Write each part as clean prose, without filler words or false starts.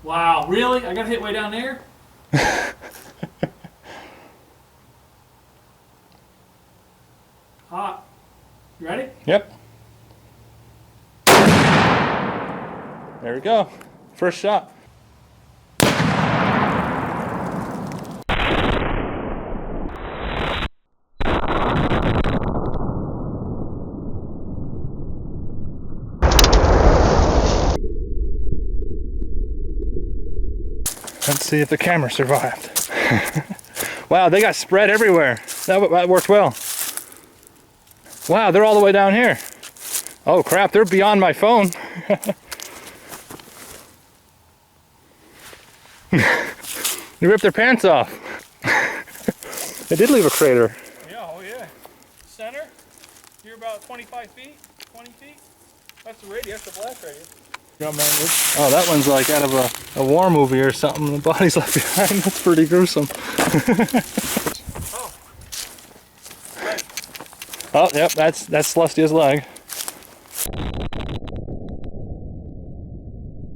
Wow, really? I got hit way down there? Hot. You ready? Yep. There we go. First shot. Let's see if the camera survived. Wow, they got spread everywhere. That worked well. Wow, they're all the way down here. Oh crap, they're beyond my phone. They ripped their pants off. They did leave a crater. Yeah, oh yeah. Center, you're about 25 feet, 20 feet. That's the radius, the blast radius. Oh, that one's like out of a war movie or something. The body's left behind. That's pretty gruesome. Oh. Oh, yep, that's Celestia's leg.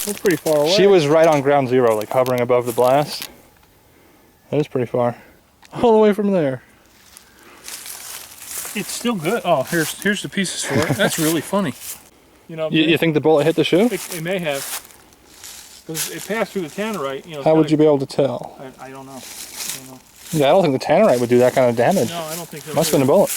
That's pretty far away. She was right on ground zero, like hovering above the blast. That is pretty far. All the way from there. It's still good. Oh, here's the pieces for it. That's really funny. You know, You think the bullet hit the shoe? it may have, because it passed through the Tannerite. You know. How would you be able to tell? I don't know. Yeah, I don't think the Tannerite would do that kind of damage. No, I don't think so. Must have been a bullet.